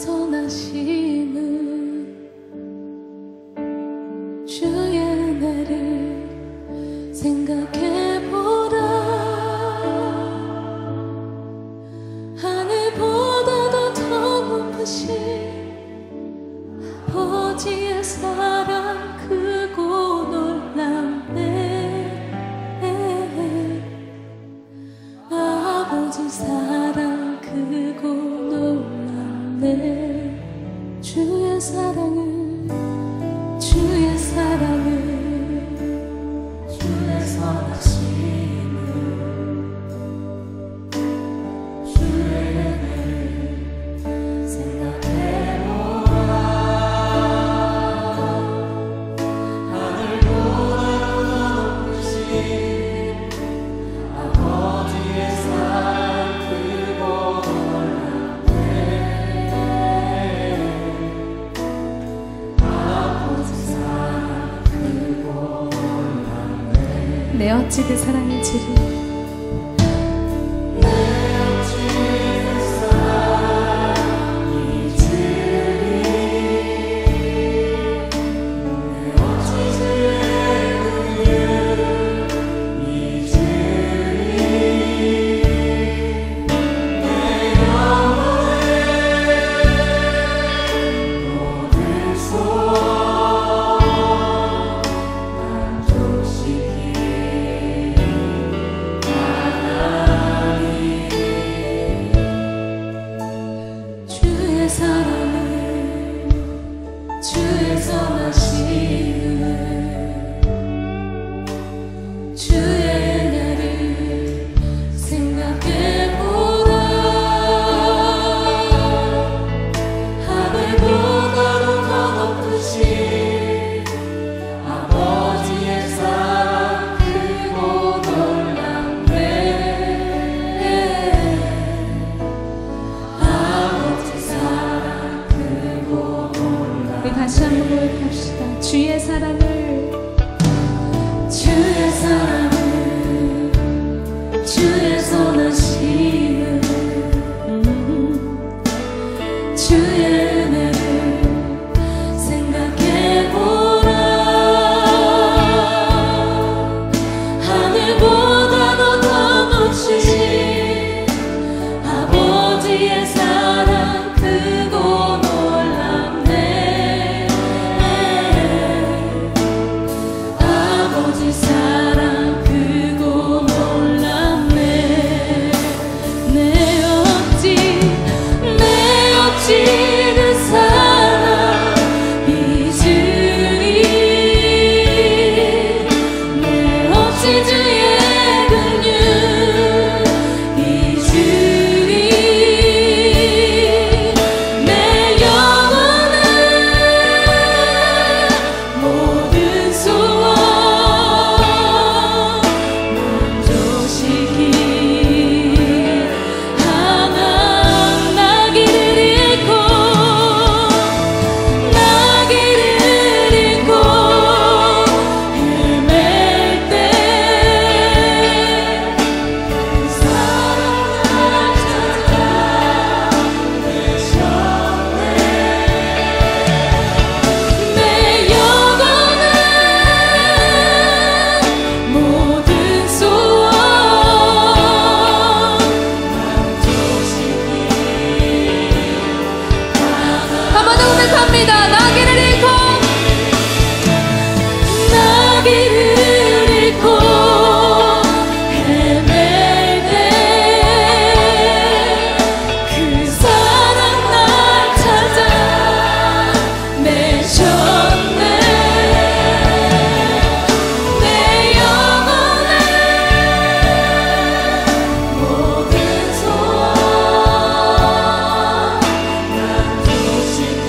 선하시는 주의 은혜를 생각해보라. 하늘보다도 더 높으신 아버지의 사랑 크고 놀랍네. 아버지 사랑 크고 놀랍네. 주의 사랑을 주의 선하심을 주의 은혜를 생각해보라. 하늘보다도 더 높으신 아버지의 사랑 크고 놀랍네. 아버지 사랑 크고 놀랍네. 내 어찌 그 사랑을 지리 주의 선하심을 주의 은혜를 생각해보라. 하늘보다도 더 높으신 아버지의 사랑 크고 놀랍네. 아버지 사랑 크고 놀랍네. 다시 한번 고백합시다. 주의 사랑을 주의 선하심을 주의 은혜를 생각해보라. 하늘보다도 더 높으신 아버지의 사랑 크고 놀랍네. 아버지 사랑 크고 놀랍네. 내 어찌 그 사랑 잊으리. 내 어찌 주의 긍휼 잊으리. 내 영혼은 모든 소원 만족시키 하나 나기를 잃고 헤맬 때 그 사랑 날 찾아 내셨네. 내 영혼은 모든 소원 만족시키 한 번 더 고백합니다. 나기를 잃고 헤맬 때 그 사랑 날 찾아 내셨네. 내 영혼은 모든 소원 만족시키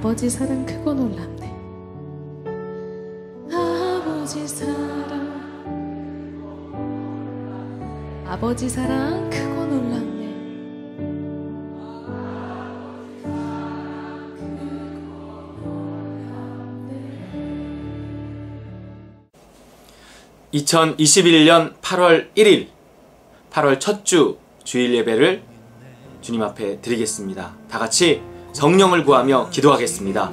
아버지 사랑 크고 놀랍네. 아버지 사랑, 아버지 사랑 크고 놀랍네. 2021년 8월 1일 8월 첫 주 주일 예배를 주님 앞에 드리겠습니다. 다같이 성령을 구하며 기도하겠습니다.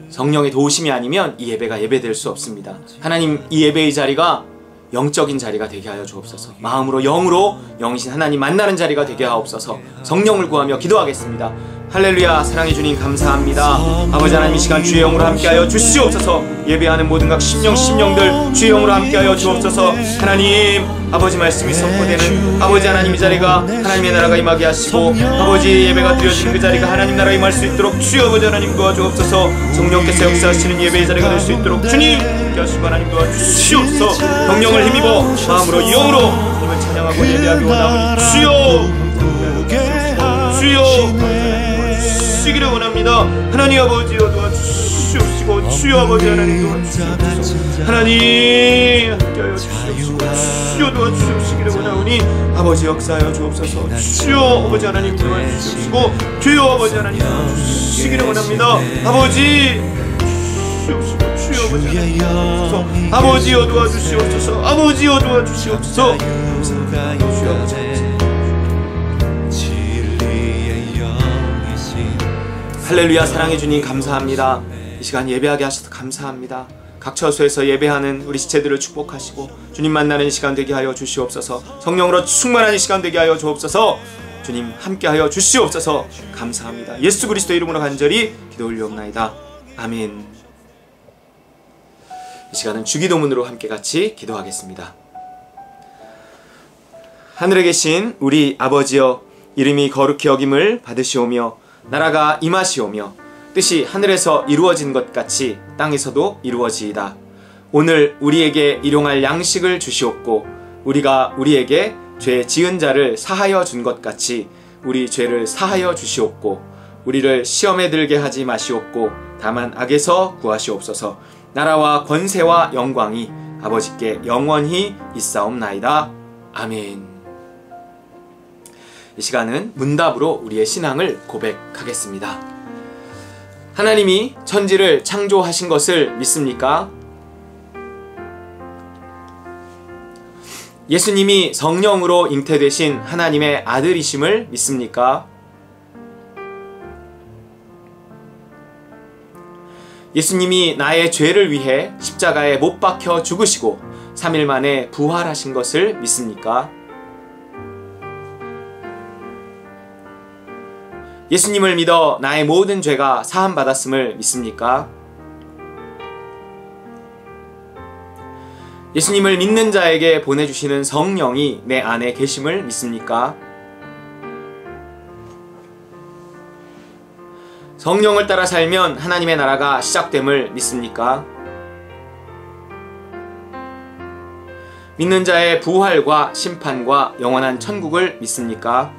성령의 도우심이 아니면 이 예배가 예배될 수 없습니다. 하나님, 이 예배의 자리가 영적인 자리가 되게 하여 주옵소서. 마음으로 영으로 영이신 하나님 만나는 자리가 되게 하옵소서. 성령을 구하며 기도하겠습니다. 할렐루야. 사랑해 주님 감사합니다. 아버지 하나님, 이 시간 주의 영으로 함께하여 주시옵소서. 예배하는 모든 각 심령들 주의 영으로 함께하여 주옵소서. 하나님, 아버지 말씀이 선포되는 아버지 하나님 이 자리가 하나님의 나라가 임하게 하시고, 아버지 예배가 드려지는 그 자리가 하나님 나라가 임할 수 있도록 주여 아버지 하나님 도와주옵소서. 성령께서 역사하시는 예배의 자리가 될 수 있도록 주님 함께하시고 하나님 도와주시옵소서. 성령을 힘입어 마음으로 영으로 주님을 찬양하고 예배하기 원하오니 주여 주시기를 원합니다. 하나님 아버지여 도와주시옵시고, 주여 아버지 하나님 도와주시옵소서. 하나님 함께하여 주시옵시고 주여 도와주시옵시기를 원하오니 아버지 역사하여 주옵소서. 주여 아버지 하나님 도와주시옵시고 주여 아버지 하나님 도와주시기를 원합니다. 아버지 주시옵시고 주여 아버지 하나님 도와주시옵소서. 아버지여 도와주시옵소서. 아버지여 도와주시옵소서. 주여 아버지 할렐루야. 사랑해 주님 감사합니다. 이 시간 예배하게 하셔서 감사합니다. 각 처소에서 예배하는 우리 지체들을 축복하시고 주님 만나는 시간 되게 하여 주시옵소서. 성령으로 충만한 이 시간 되게 하여 주옵소서. 주님 함께하여 주시옵소서. 감사합니다. 예수 그리스도 이름으로 간절히 기도 올리옵나이다. 아멘. 이 시간은 주기도문으로 함께 같이 기도하겠습니다. 하늘에 계신 우리 아버지여, 이름이 거룩히 여김을 받으시오며 나라가 임하시오며 뜻이 하늘에서 이루어진 것 같이 땅에서도 이루어지이다. 오늘 우리에게 일용할 양식을 주시옵고, 우리가 우리에게 죄 지은 자를 사하여 준 것 같이 우리 죄를 사하여 주시옵고, 우리를 시험에 들게 하지 마시옵고 다만 악에서 구하시옵소서. 나라와 권세와 영광이 아버지께 영원히 있사옵나이다. 아멘. 이 시간은 문답으로 우리의 신앙을 고백하겠습니다. 하나님이 천지를 창조하신 것을 믿습니까? 예수님이 성령으로 잉태되신 하나님의 아들이심을 믿습니까? 예수님이 나의 죄를 위해 십자가에 못 박혀 죽으시고 3일 만에 부활하신 것을 믿습니까? 예수님을 믿어 나의 모든 죄가 사함받았음을 믿습니까? 예수님을 믿는 자에게 보내주시는 성령이 내 안에 계심을 믿습니까? 성령을 따라 살면 하나님의 나라가 시작됨을 믿습니까? 믿는 자의 부활과 심판과 영원한 천국을 믿습니까?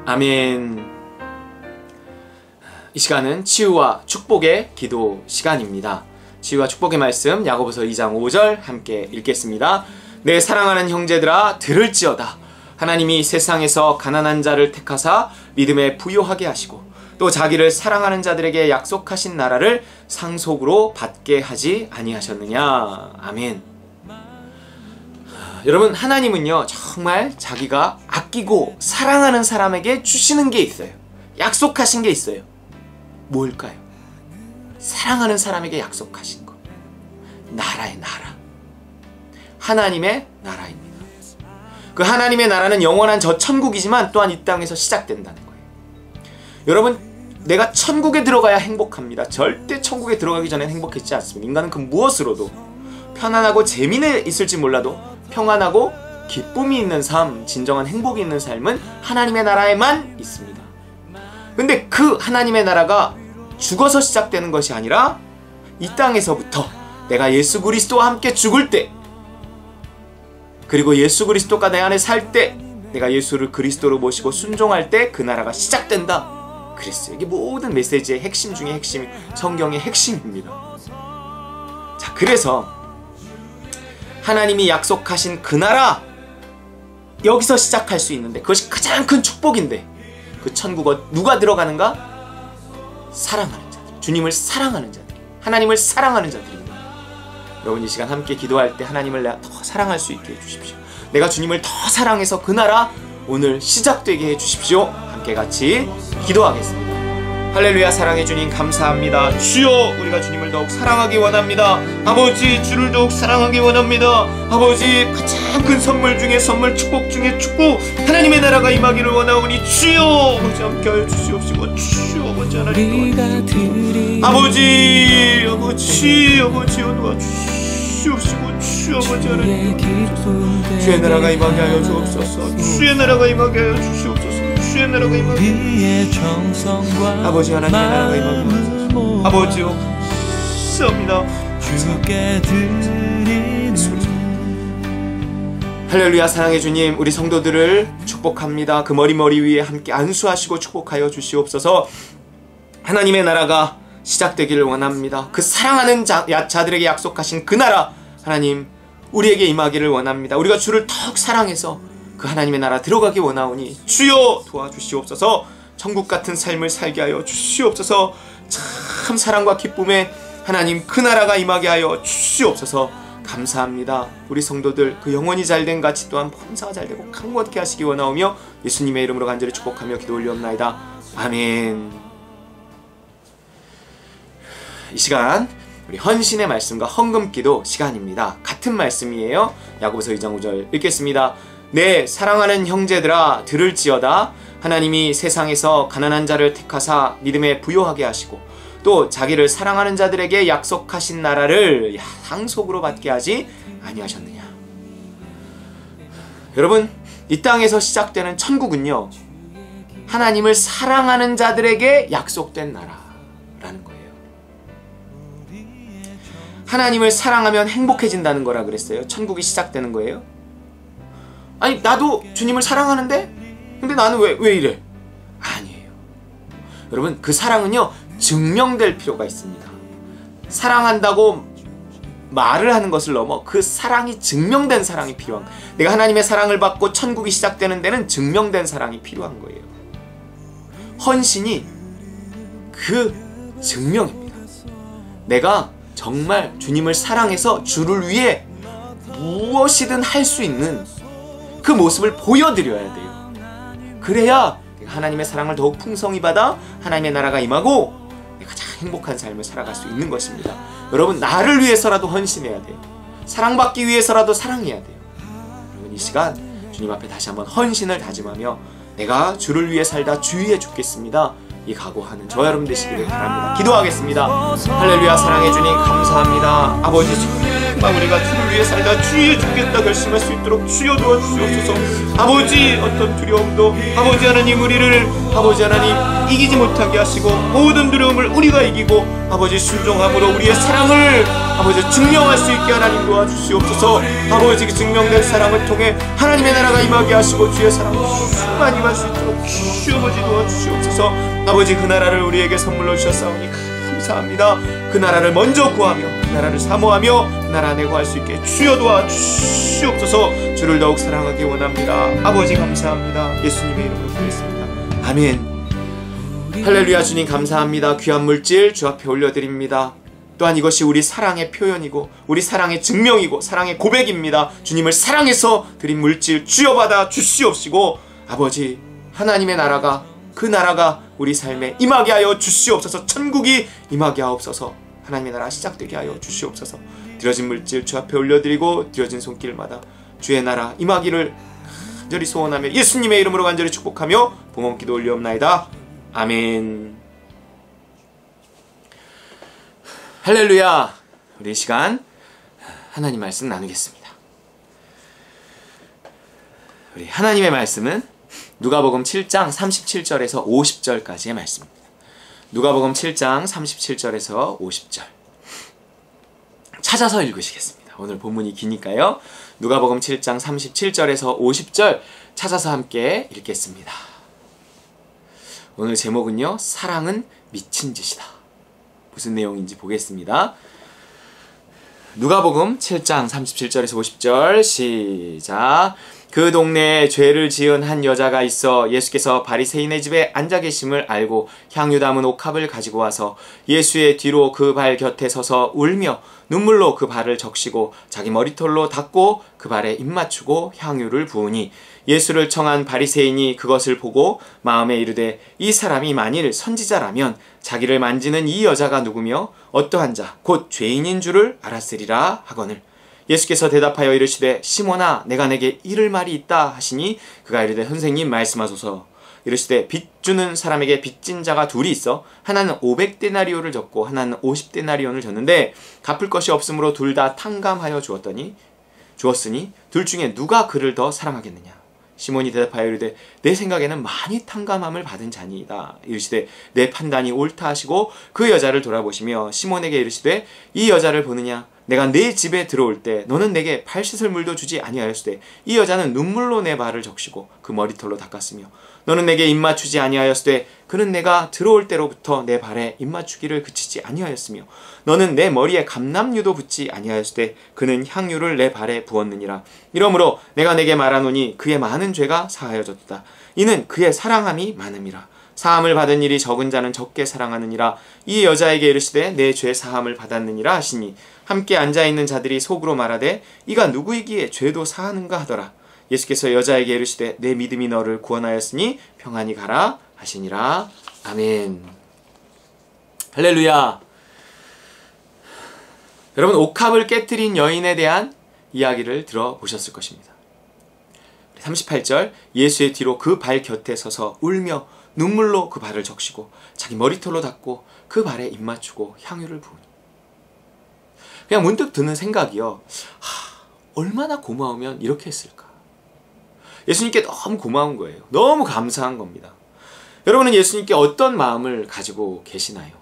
아멘. 이 시간은 치유와 축복의 기도 시간입니다. 치유와 축복의 말씀 야고보서 2장 5절 함께 읽겠습니다. 내 사랑하는 형제들아 들을지어다. 하나님이 세상에서 가난한 자를 택하사 믿음에 부요하게 하시고 또 자기를 사랑하는 자들에게 약속하신 나라를 상속으로 받게 하지 아니하셨느냐. 아멘. 여러분, 하나님은요 정말 자기가 아끼고 사랑하는 사람에게 주시는 게 있어요. 약속하신 게 있어요. 뭘까요? 사랑하는 사람에게 약속하신 거. 나라의 나라. 하나님의 나라입니다. 그 하나님의 나라는 영원한 저 천국이지만 또한 이 땅에서 시작된다는 거예요. 여러분, 내가 천국에 들어가야 행복합니다. 절대 천국에 들어가기 전엔 행복했지 않습니다. 인간은 그 무엇으로도 편안하고 재미는 있을지 몰라도 평안하고 기쁨이 있는 삶, 진정한 행복이 있는 삶은 하나님의 나라에만 있습니다. 근데 그 하나님의 나라가 죽어서 시작되는 것이 아니라 이 땅에서부터 내가 예수 그리스도와 함께 죽을 때, 그리고 예수 그리스도가 내 안에 살 때 내가 예수를 그리스도로 모시고 순종할 때 그 나라가 시작된다 그랬어요. 이게 모든 메시지의 핵심 중에 핵심, 성경의 핵심입니다. 자, 그래서 하나님이 약속하신 그 나라, 여기서 시작할 수 있는데 그것이 가장 큰 축복인데, 그 천국은 누가 들어가는가? 사랑하는 자들, 주님을 사랑하는 자들, 하나님을 사랑하는 자들입니다. 여러분, 이 시간 함께 기도할 때 하나님을 내가 더 사랑할 수 있게 해주십시오. 내가 주님을 더 사랑해서 그 나라 오늘 시작되게 해주십시오. 함께 같이 기도하겠습니다. 할렐루야. 사랑해 주님 감사합니다. 주여, 우리가 주님을 더욱 사랑하기 원합니다. 아버지, 주를 더욱 사랑하기 원합니다. 아버지, 가장 큰 선물 중에 선물, 축복 중에 축복, 하나님의 나라가 임하기를 원하오니 주여, 아버지 함께하여 주시옵시고, 주여 아버지 하나님 도와주시옵소서. 아버지 도와주시옵시고, 주여 아버지 하나님 도와주시옵소서. 주의 나라가 임하게 하여 주옵소서. 주의 나라가 임하게 하여 주시옵소서. 주의 나라가 임하게 아버지 하나님의 나라가 임하게 하옵소서. 아버지요 감사합니다. 할렐루야. 사랑해 주님, 우리 성도들을 축복합니다. 그 머리 위에 함께 안수하시고 축복하여 주시옵소서. 하나님의 나라가 시작되기를 원합니다. 그 사랑하는 자들에게 약속하신 그 나라, 하나님 우리에게 임하기를 원합니다. 우리가 주를 더욱 사랑해서 그 하나님의 나라 들어가기 원하오니 주여 도와주시옵소서. 천국 같은 삶을 살게 하여 주시옵소서. 참 사랑과 기쁨에 하나님 그 나라가 임하게 하여 주시옵소서. 감사합니다. 우리 성도들 그 영원히 잘된 같이 또한 범사가 잘되고 강건케 하시기 원하오며 예수님의 이름으로 간절히 축복하며 기도 올리옵나이다. 아멘. 이 시간 우리 헌신의 말씀과 헌금기도 시간입니다. 같은 말씀이에요. 야고보서 2장 5절 읽겠습니다. 네, 사랑하는 형제들아 들을지어다. 하나님이 세상에서 가난한 자를 택하사 믿음에 부요하게 하시고 또 자기를 사랑하는 자들에게 약속하신 나라를 상속으로 받게 하지 아니하셨느냐. 여러분, 이 땅에서 시작되는 천국은요, 하나님을 사랑하는 자들에게 약속된 나라라는 거예요. 하나님을 사랑하면 행복해진다는 거라 그랬어요. 천국이 시작되는 거예요. 아니, 나도 주님을 사랑하는데 근데 나는 왜 이래? 아니에요. 여러분, 그 사랑은요 증명될 필요가 있습니다. 사랑한다고 말을 하는 것을 넘어 그 사랑이 증명된 사랑이 필요한 거예요. 내가 하나님의 사랑을 받고 천국이 시작되는 데는 증명된 사랑이 필요한 거예요. 헌신이 그 증명입니다. 내가 정말 주님을 사랑해서 주를 위해 무엇이든 할 수 있는 그 모습을 보여드려야 돼요. 그래야 하나님의 사랑을 더욱 풍성히 받아 하나님의 나라가 임하고 내가 가장 행복한 삶을 살아갈 수 있는 것입니다. 여러분, 나를 위해서라도 헌신해야 돼요. 사랑받기 위해서라도 사랑해야 돼요. 여러분, 이 시간 주님 앞에 다시 한번 헌신을 다짐하며 내가 주를 위해 살다 주위에 죽겠습니다, 이 각오하는 저와 여러분 되시기를 바랍니다. 기도하겠습니다. 할렐루야. 사랑해 주님 감사합니다. 아버지, 정말 우리가 주를 위해 살다 주위에 죽겠다 결심할 수 있도록 주여 도와주시옵소서. 아버지, 어떤 두려움도 아버지 하나님 우리를 아버지 하나님 이기지 못하게 하시고 모든 두려움을 우리가 이기고 아버지 순종함으로 우리의 사랑을 아버지 증명할 수 있게 하나님 도와주시옵소서. 아버지, 그 증명된 사랑을 통해 하나님의 나라가 임하게 하시고 주의 사랑을 충만히 임할 수 있도록 주 아버지 도와주시옵소서. 아버지, 그 나라를 우리에게 선물로 주셨사오니 감사합니다. 그 나라를 먼저 구하며 그 나라를 사모하며 그 나라 안에 구할 수 있게 주여 도와주시옵소서. 주를 더욱 사랑하기 원합니다. 아버지 감사합니다. 예수님의 이름으로 기도했습니다. 아멘. 할렐루야. 주님 감사합니다. 귀한 물질 주 앞에 올려드립니다. 또한 이것이 우리 사랑의 표현이고 우리 사랑의 증명이고 사랑의 고백입니다. 주님을 사랑해서 드린 물질 주여 받아 주시옵시고 아버지, 하나님의 나라가 그 나라가 우리 삶에 임하게 하여 주시옵소서. 천국이 임하게 하옵소서. 하나님의 나라 시작되게 하여 주시옵소서. 드려진 물질 주 앞에 올려드리고 드려진 손길마다 주의 나라 임하기를 간절히 소원하며 예수님의 이름으로 간절히 축복하며 봉헌기도 올리옵나이다. 아멘. 할렐루야. 우리 이 시간 하나님 말씀 나누겠습니다. 우리 하나님의 말씀은 누가복음 7장 37절에서 50절까지의 말씀입니다. 누가복음 7장 37절에서 50절 찾아서 읽으시겠습니다. 오늘 본문이 기니까요. 누가복음 7장 37절에서 50절 찾아서 함께 읽겠습니다. 오늘 제목은요. 사랑은 미친 짓이다. 무슨 내용인지 보겠습니다. 누가복음 7장 37절에서 50절 시작. 그 동네에 죄를 지은 한 여자가 있어 예수께서 바리새인의 집에 앉아 계심을 알고 향유 담은 옥합을 가지고 와서 예수의 뒤로 그 발 곁에 서서 울며 눈물로 그 발을 적시고 자기 머리털로 닦고 그 발에 입 맞추고 향유를 부으니 예수를 청한 바리새인이 그것을 보고 마음에 이르되 이 사람이 만일 선지자라면 자기를 만지는 이 여자가 누구며 어떠한 자 곧 죄인인 줄을 알았으리라 하거늘 예수께서 대답하여 이르시되 시몬아 내가 내게 이를 말이 있다 하시니 그가 이르되 선생님 말씀하소서. 이르시되 빚 주는 사람에게 빚진 자가 둘이 있어 하나는 500데나리온을 줬고 하나는 50데나리온을 줬는데 갚을 것이 없으므로 둘 다 탕감하여 주었으니 둘 중에 누가 그를 더 사랑하겠느냐. 시몬이 대답하여 이르되 내 생각에는 많이 탕감함을 받은 자니이다. 이르시되 내 판단이 옳다 하시고 그 여자를 돌아보시며 시몬에게 이르시되 이 여자를 보느냐. 내가 네 집에 들어올 때 너는 내게 발 씻을 물도 주지 아니하였으되 이 여자는 눈물로 내 발을 적시고 그 머리털로 닦았으며 너는 내게 입 맞추지 아니하였으되 그는 내가 들어올 때로부터 내 발에 입 맞추기를 그치지 아니하였으며 너는 내 머리에 감람유도 붓지 아니하였으되 그는 향유를 내 발에 부었느니라. 이러므로 내가 내게 말하노니 그의 많은 죄가 사하여졌다. 이는 그의 사랑함이 많음이라. 사함을 받은 일이 적은 자는 적게 사랑하느니라. 이 여자에게 이르시되 내 죄 사함을 받았느니라 하시니 함께 앉아있는 자들이 속으로 말하되 이가 누구이기에 죄도 사하는가 하더라. 예수께서 여자에게 이르시되 내 믿음이 너를 구원하였으니 평안히 가라 하시니라. 아멘. 할렐루야. 여러분 옥합을 깨뜨린 여인에 대한 이야기를 들어보셨을 것입니다. 38절 예수의 뒤로 그 발 곁에 서서 울며 눈물로 그 발을 적시고 자기 머리털로 닦고 그 발에 입 맞추고 향유를 부으니 그냥 문득 드는 생각이요. 얼마나 고마우면 이렇게 했을까. 예수님께 너무 고마운 거예요. 너무 감사한 겁니다. 여러분은 예수님께 어떤 마음을 가지고 계시나요?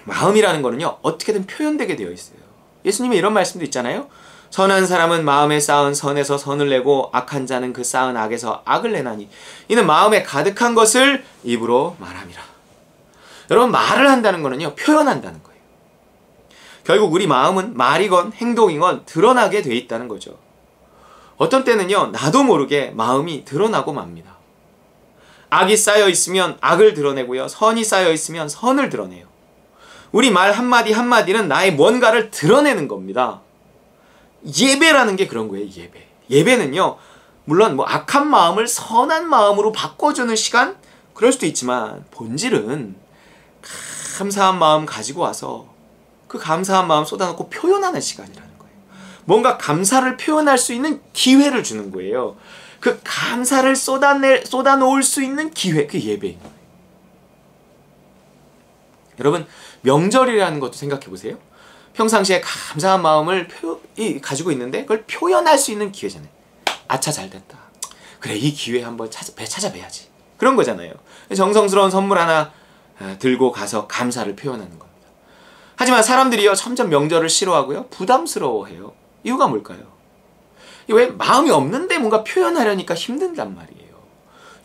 마음이라는 거는요. 어떻게든 표현되게 되어 있어요. 예수님의 이런 말씀도 있잖아요. 선한 사람은 마음에 쌓은 선에서 선을 내고 악한 자는 그 쌓은 악에서 악을 내나니 이는 마음에 가득한 것을 입으로 말함이라. 여러분 말을 한다는 거는요. 표현한다는 거예요. 결국 우리 마음은 말이건 행동이건 드러나게 돼 있다는 거죠. 어떤 때는요. 나도 모르게 마음이 드러나고 맙니다. 악이 쌓여 있으면 악을 드러내고요. 선이 쌓여 있으면 선을 드러내요. 우리 말 한마디 한마디는 나의 뭔가를 드러내는 겁니다. 예배라는 게 그런 거예요. 예배는요. 물론 뭐 악한 마음을 선한 마음으로 바꿔주는 시간? 그럴 수도 있지만 본질은 감사한 마음 가지고 와서 그 감사한 마음 쏟아놓고 표현하는 시간이라는 거예요. 뭔가 감사를 표현할 수 있는 기회를 주는 거예요. 그 감사를 쏟아놓을 수 있는 기회, 그게 예배인 거예요. 여러분 명절이라는 것도 생각해 보세요. 평상시에 감사한 마음을 가지고 있는데 그걸 표현할 수 있는 기회잖아요. 아차 잘됐다. 그래 이 기회에 한번 찾아뵈야지. 그런 거잖아요. 정성스러운 선물 하나 들고 가서 감사를 표현하는 겁니다. 하지만 사람들이요 점점 명절을 싫어하고요 부담스러워해요. 이유가 뭘까요? 왜 마음이 없는데 뭔가 표현하려니까 힘든단 말이에요.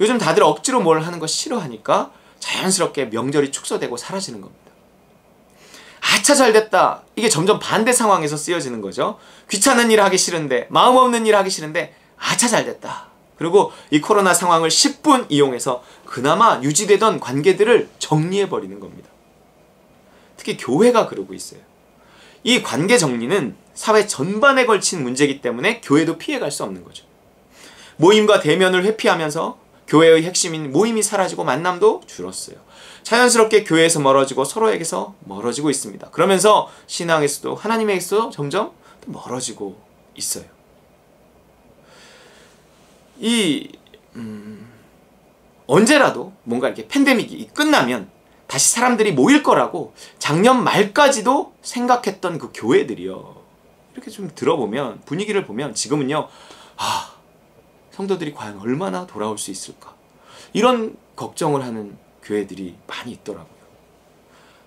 요즘 다들 억지로 뭘 하는 거 싫어하니까 자연스럽게 명절이 축소되고 사라지는 겁니다. 아차 잘됐다. 이게 점점 반대 상황에서 쓰여지는 거죠. 귀찮은 일 하기 싫은데 마음 없는 일 하기 싫은데 아차 잘됐다. 그리고 이 코로나 상황을 10분 이용해서 그나마 유지되던 관계들을 정리해버리는 겁니다. 특히 교회가 그러고 있어요. 이 관계 정리는 사회 전반에 걸친 문제이기 때문에 교회도 피해갈 수 없는 거죠. 모임과 대면을 회피하면서 교회의 핵심인 모임이 사라지고 만남도 줄었어요. 자연스럽게 교회에서 멀어지고 서로에게서 멀어지고 있습니다. 그러면서 신앙에서도 하나님에게서 점점 멀어지고 있어요. 언제라도 뭔가 이렇게 팬데믹이 끝나면 다시 사람들이 모일 거라고 작년 말까지도 생각했던 그 교회들이요. 이렇게 좀 들어보면 분위기를 보면 지금은요. 성도들이 과연 얼마나 돌아올 수 있을까? 이런 걱정을 하는 교회들이 많이 있더라고요.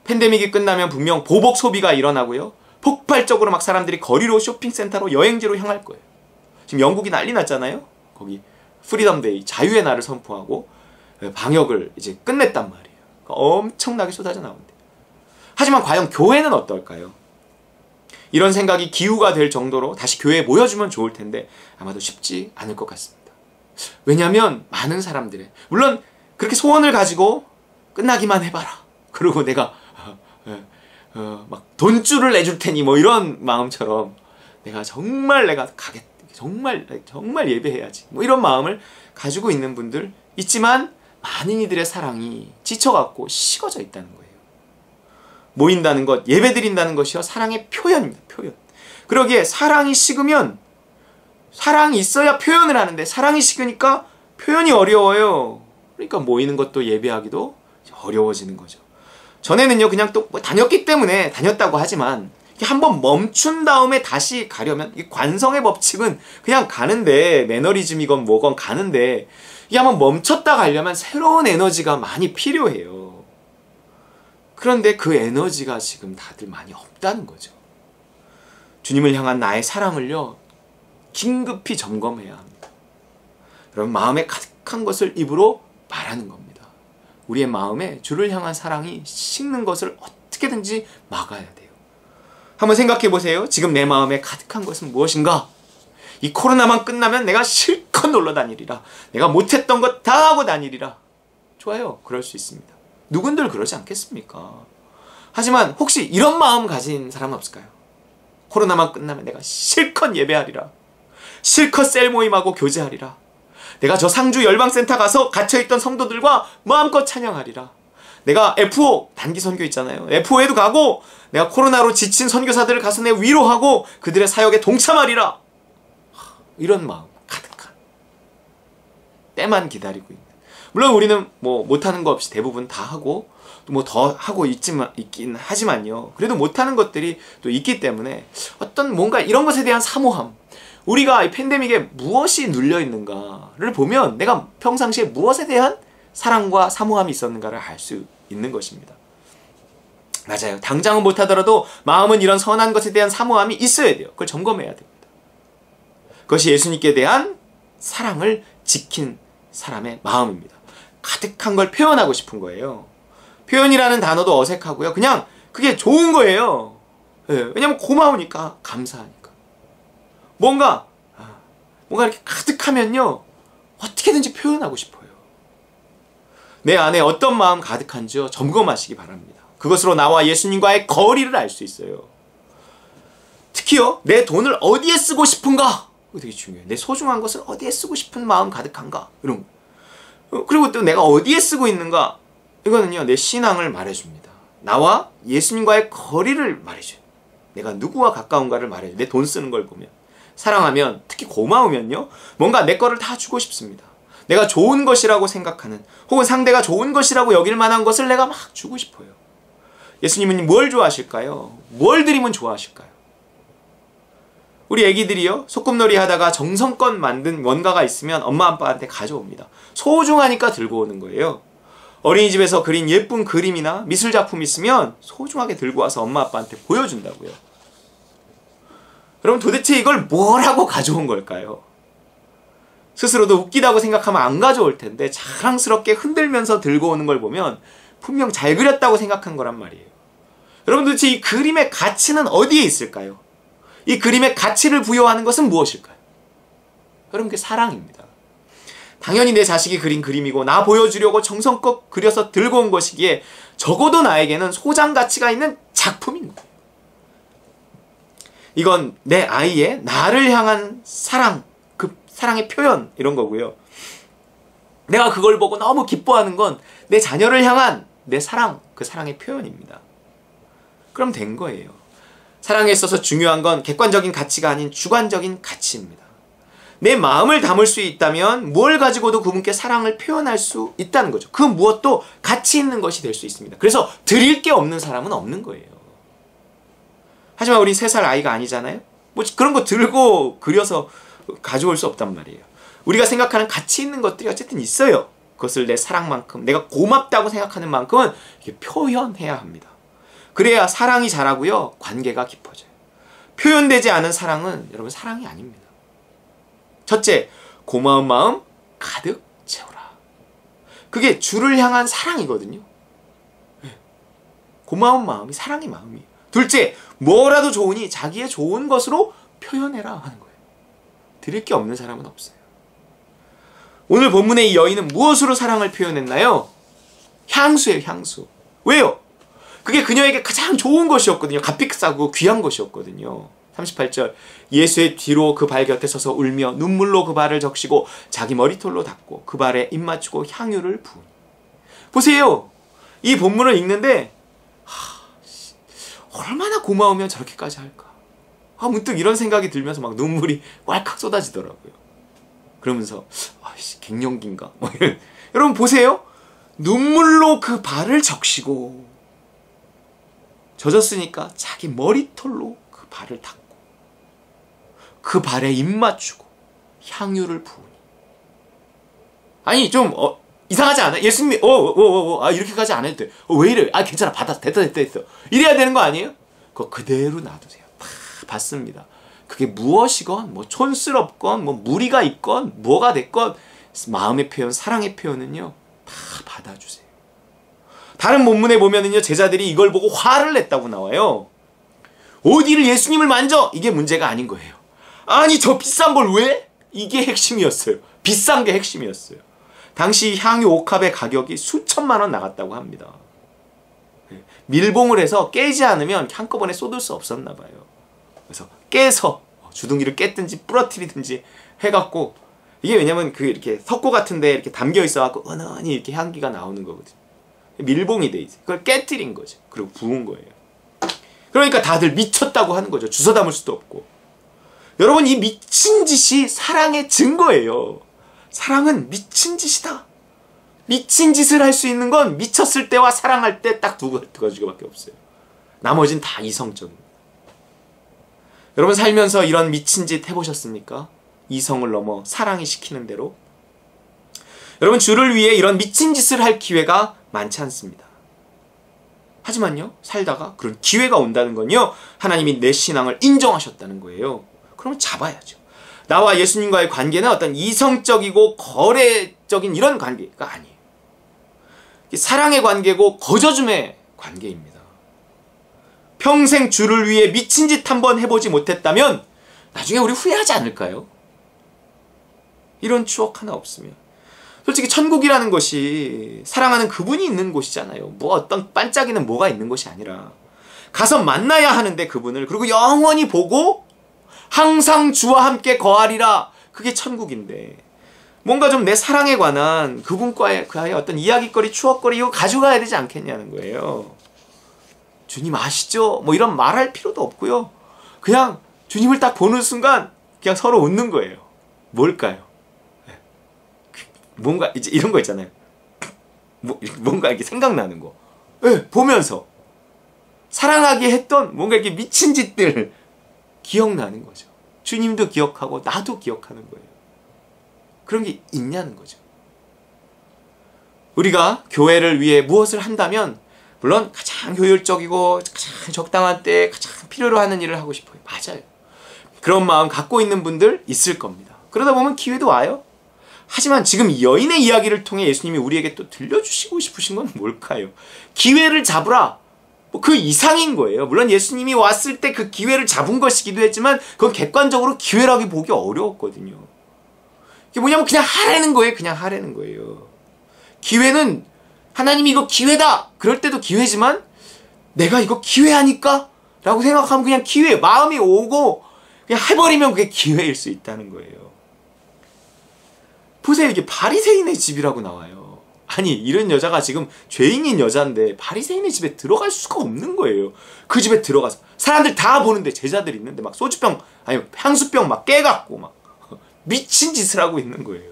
팬데믹이 끝나면 분명 보복 소비가 일어나고요. 폭발적으로 막 사람들이 거리로, 쇼핑센터로, 여행지로 향할 거예요. 지금 영국이 난리 났잖아요. 거기 프리덤데이, 자유의 날을 선포하고 방역을 이제 끝냈단 말이에요. 그러니까 엄청나게 쏟아져 나온대요. 하지만 과연 교회는 어떨까요? 이런 생각이 기우가 될 정도로 다시 교회에 모여주면 좋을 텐데 아마도 쉽지 않을 것 같습니다. 왜냐하면 많은 사람들의, 물론 그렇게 소원을 가지고 끝나기만 해봐라, 그리고 내가 막 돈줄을 내줄 테니 뭐 이런 마음처럼 내가 가겠다, 정말 예배해야지, 뭐 이런 마음을 가지고 있는 분들 있지만 많은 이들의 사랑이 지쳐갖고 식어져 있다는 거예요. 모인다는 것, 예배드린다는 것이요, 사랑의 표현입니다. 표현. 그러기에 사랑이 식으면, 사랑이 있어야 표현을 하는데 사랑이 식으니까 표현이 어려워요. 그러니까 모이는 것도 예배하기도 어려워지는 거죠. 전에는요, 그냥 또 뭐 다녔기 때문에 다녔다고 하지만 한번 멈춘 다음에 다시 가려면, 이 관성의 법칙은 그냥 가는데, 매너리즘이건 뭐건 가는데, 이게 한번 멈췄다 가려면 새로운 에너지가 많이 필요해요. 그런데 그 에너지가 지금 다들 많이 없다는 거죠. 주님을 향한 나의 사랑을요, 긴급히 점검해야 합니다. 여러분, 마음에 가득한 것을 입으로 말하는 겁니다. 우리의 마음에 주를 향한 사랑이 식는 것을 어떻게든지 막아야 돼요. 한번 생각해 보세요. 지금 내 마음에 가득한 것은 무엇인가? 이 코로나만 끝나면 내가 실컷 놀러 다니리라. 내가 못했던 것 다 하고 다니리라. 좋아요. 그럴 수 있습니다. 누군들 그러지 않겠습니까? 하지만 혹시 이런 마음 가진 사람은 없을까요? 코로나만 끝나면 내가 실컷 예배하리라. 실컷 셀 모임하고 교제하리라. 내가 저 상주 열방센터 가서 갇혀있던 성도들과 마음껏 찬양하리라. 내가 FO, 단기 선교 있잖아요. FO에도 가고 내가 코로나로 지친 선교사들을 가서 내 위로하고 그들의 사역에 동참하리라. 이런 마음 가득한, 때만 기다리고 있는. 물론 우리는 뭐 못하는 거 없이 대부분 다 하고 뭐 더 하고 있긴 하지만요. 그래도 못하는 것들이 또 있기 때문에 어떤 뭔가 이런 것에 대한 사모함, 우리가 이 팬데믹에 무엇이 눌려있는가를 보면 내가 평상시에 무엇에 대한 사랑과 사모함이 있었는가를 알 수 있는 것입니다. 맞아요. 당장은 못하더라도 마음은 이런 선한 것에 대한 사모함이 있어야 돼요. 그걸 점검해야 됩니다. 그것이 예수님께 대한 사랑을 지킨 사람의 마음입니다. 가득한 걸 표현하고 싶은 거예요. 표현이라는 단어도 어색하고요. 그냥 그게 좋은 거예요. 왜냐면 고마우니까, 감사하니까. 뭔가 이렇게 가득하면요, 어떻게든지 표현하고 싶어요. 내 안에 어떤 마음 가득한지요, 점검하시기 바랍니다. 그것으로 나와 예수님과의 거리를 알 수 있어요. 특히요, 내 돈을 어디에 쓰고 싶은가? 이거 되게 중요해요. 내 소중한 것을 어디에 쓰고 싶은 마음 가득한가? 이런 거. 그리고 또 내가 어디에 쓰고 있는가? 이거는요, 내 신앙을 말해줍니다. 나와 예수님과의 거리를 말해줘요. 내가 누구와 가까운가를 말해줘요. 내 돈 쓰는 걸 보면. 사랑하면, 특히 고마우면요, 뭔가 내 거를 다 주고 싶습니다. 내가 좋은 것이라고 생각하는, 혹은 상대가 좋은 것이라고 여길 만한 것을 내가 막 주고 싶어요. 예수님은 뭘 좋아하실까요? 뭘 드리면 좋아하실까요? 우리 애기들이요, 소꿉놀이 하다가 정성껏 만든 뭔가가 있으면 엄마 아빠한테 가져옵니다. 소중하니까 들고 오는 거예요. 어린이집에서 그린 예쁜 그림이나 미술작품 있으면 소중하게 들고 와서 엄마 아빠한테 보여준다고요. 여러분, 도대체 이걸 뭘 하고 가져온 걸까요? 스스로도 웃기다고 생각하면 안 가져올 텐데 자랑스럽게 흔들면서 들고 오는 걸 보면 분명 잘 그렸다고 생각한 거란 말이에요. 여러분, 도대체 이 그림의 가치는 어디에 있을까요? 이 그림의 가치를 부여하는 것은 무엇일까요? 여러분, 그게 사랑입니다. 당연히 내 자식이 그린 그림이고 나 보여주려고 정성껏 그려서 들고 온 것이기에 적어도 나에게는 소장 가치가 있는 작품인 거예요. 이건 내 아이의 나를 향한 사랑, 그 사랑의 표현, 이런 거고요. 내가 그걸 보고 너무 기뻐하는 건 내 자녀를 향한 내 사랑, 그 사랑의 표현입니다. 그럼 된 거예요. 사랑에 있어서 중요한 건 객관적인 가치가 아닌 주관적인 가치입니다. 내 마음을 담을 수 있다면 뭘 가지고도 그분께 사랑을 표현할 수 있다는 거죠. 그 무엇도 가치 있는 것이 될 수 있습니다. 그래서 드릴 게 없는 사람은 없는 거예요. 하지만 우린 3살 아이가 아니잖아요. 뭐 그런 거 들고 그려서 가져올 수 없단 말이에요. 우리가 생각하는 가치 있는 것들이 어쨌든 있어요. 그것을 내 사랑만큼, 내가 고맙다고 생각하는 만큼은 이렇게 표현해야 합니다. 그래야 사랑이 자라고요, 관계가 깊어져요. 표현되지 않은 사랑은 여러분 사랑이 아닙니다. 첫째, 고마운 마음 가득 채워라. 그게 주를 향한 사랑이거든요. 고마운 마음이 사랑의 마음이에요. 둘째, 뭐라도 좋으니 자기의 좋은 것으로 표현해라 하는 거예요. 드릴 게 없는 사람은 없어요. 오늘 본문의 이 여인은 무엇으로 사랑을 표현했나요? 향수예요, 향수. 왜요? 그게 그녀에게 가장 좋은 것이었거든요. 값비싸고 귀한 것이었거든요. 38절, 예수의 뒤로 그 발 곁에 서서 울며 눈물로 그 발을 적시고 자기 머리털로 닦고 그 발에 입 맞추고 향유를 부으니. 보세요. 이 본문을 읽는데 얼마나 고마우면 저렇게까지 할까? 문득 이런 생각이 들면서 막 눈물이 왈칵 쏟아지더라고요. 그러면서 갱년기인가? 여러분 보세요. 눈물로 그 발을 적시고 젖었으니까 자기 머리털로 그 발을 닦고 그 발에 입 맞추고 향유를 부으니. 아니 좀 이상하지 않아요? 예수님이 이렇게까지 안 해도 돼. 왜 이래? 괜찮아. 됐다. 이래야 되는 거 아니에요? 그거 그대로 놔두세요. 다 받습니다. 그게 무엇이건 뭐 촌스럽건 뭐 무리가 있건 뭐가 됐건 마음의 표현, 사랑의 표현은요 다 받아주세요. 다른 본문에 보면은요 제자들이 이걸 보고 화를 냈다고 나와요. 어디를 예수님을 만져? 이게 문제가 아닌 거예요. 아니 저 비싼 걸 왜? 이게 핵심이었어요. 비싼 게 핵심이었어요. 당시 향유 옥합의 가격이 수천만 원 나갔다고 합니다. 밀봉을 해서 깨지 않으면 한꺼번에 쏟을 수 없었나 봐요. 그래서 깨서 주둥이를 깼든지 부러뜨리든지 해갖고, 이게 왜냐면 그 이렇게 석고 같은데 이렇게 담겨 있어갖고 은은히 이렇게 향기가 나오는 거거든요. 밀봉이 돼 있어요. 그걸 깨뜨린 거죠. 그리고 부은 거예요. 그러니까 다들 미쳤다고 하는 거죠. 주워 담을 수도 없고. 여러분 이 미친 짓이 사랑의 증거예요. 사랑은 미친 짓이다. 미친 짓을 할 수 있는 건 미쳤을 때와 사랑할 때 딱 두 가지밖에 없어요. 나머지는 다 이성적입니다. 여러분 살면서 이런 미친 짓 해보셨습니까? 이성을 넘어 사랑이 시키는 대로. 여러분 주를 위해 이런 미친 짓을 할 기회가 많지 않습니다. 하지만요 살다가 그런 기회가 온다는 건요 하나님이 내 신앙을 인정하셨다는 거예요. 그러면 잡아야죠. 나와 예수님과의 관계는 어떤 이성적이고 거래적인 이런 관계가 아니에요. 사랑의 관계고 거저줌의 관계입니다. 평생 주를 위해 미친 짓 한번 해보지 못했다면 나중에 우리 후회하지 않을까요? 이런 추억 하나 없으면. 솔직히 천국이라는 것이 사랑하는 그분이 있는 곳이잖아요. 뭐 어떤 반짝이는 뭐가 있는 것이 아니라 가서 만나야 하는데 그분을, 그리고 영원히 보고 항상 주와 함께 거하리라. 그게 천국인데 뭔가 좀 내 사랑에 관한 그분과의 어떤 이야기거리, 추억거리 이거 가져가야 되지 않겠냐는 거예요. 주님 아시죠? 뭐 이런 말할 필요도 없고요. 그냥 주님을 딱 보는 순간 그냥 서로 웃는 거예요. 뭘까요? 뭔가 이제 이런 거 있잖아요. 뭔가 이렇게 생각나는 거. 보면서 사랑하게 했던 뭔가 이렇게 미친 짓들 기억나는 거죠. 주님도 기억하고 나도 기억하는 거예요. 그런 게 있냐는 거죠. 우리가 교회를 위해 무엇을 한다면 물론 가장 효율적이고 가장 적당한 때 가장 필요로 하는 일을 하고 싶어요. 맞아요. 그런 마음 갖고 있는 분들 있을 겁니다. 그러다 보면 기회도 와요. 하지만 지금 이 여인의 이야기를 통해 예수님이 우리에게 또 들려주시고 싶으신 건 뭘까요? 기회를 잡으라. 그 이상인 거예요. 물론 예수님이 왔을 때 그 기회를 잡은 것이기도 했지만 그건 객관적으로 기회라고 보기 어려웠거든요. 이게 뭐냐면 그냥 하라는 거예요. 그냥 하라는 거예요. 기회는 하나님이 이거 기회다. 그럴 때도 기회지만 내가 이거 기회하니까 라고 생각하면 그냥 기회, 마음이 오고 그냥 해버리면 그게 기회일 수 있다는 거예요. 보세요. 이게 바리새인의 집이라고 나와요. 아니 이런 여자가 지금 죄인인 여자인데 바리새인의 집에 들어갈 수가 없는 거예요. 그 집에 들어가서 사람들 다 보는데 제자들 있는데 막 소주병 아니 향수병 막 깨갖고 막 미친 짓을 하고 있는 거예요.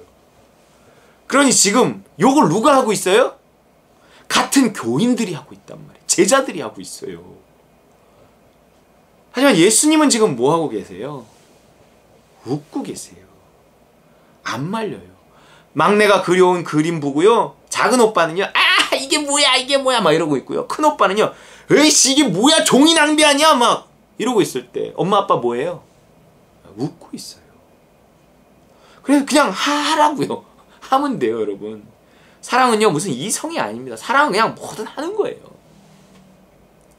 그러니 지금 욕을 누가 하고 있어요? 같은 교인들이 하고 있단 말이에요. 제자들이 하고 있어요. 하지만 예수님은 지금 뭐 하고 계세요? 웃고 계세요. 안 말려요. 막내가 그려온 그림 보고요. 작은 오빠는요. 아 이게 뭐야 막 이러고 있고요. 큰 오빠는요. 에이씨 이게 뭐야 종이 낭비하냐 막 이러고 있을 때 엄마 아빠 뭐예요? 웃고 있어요. 그래서 그냥 하라고요. 하면 돼요, 여러분. 사랑은요 무슨 이성이 아닙니다. 사랑은 그냥 뭐든 하는 거예요.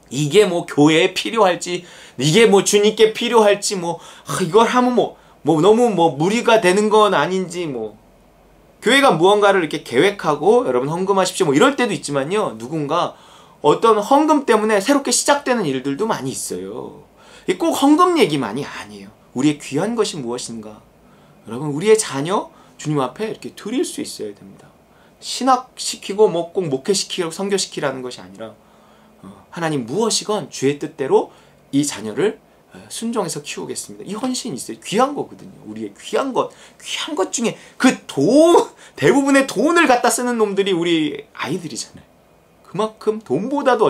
이게 뭐 교회에 필요할지, 이게 뭐 주님께 필요할지, 뭐 이걸 하면 뭐 너무 뭐 무리가 되는 건 아닌지, 뭐 교회가 무언가를 이렇게 계획하고 여러분 헌금하십시오 뭐 이럴 때도 있지만요, 누군가 어떤 헌금 때문에 새롭게 시작되는 일들도 많이 있어요. 꼭 헌금 얘기만이 아니에요. 우리의 귀한 것이 무엇인가? 여러분, 우리의 자녀 주님 앞에 이렇게 드릴 수 있어야 됩니다. 신학시키고 뭐 꼭 목회시키고 선교시키라는 것이 아니라 하나님 무엇이건 주의 뜻대로 이 자녀를 순종해서 키우겠습니다. 이 헌신이 있어요. 귀한 거거든요. 우리의 귀한 것 중에 대부분의 돈을 갖다 쓰는 놈들이 우리 아이들이잖아요. 그만큼 돈보다도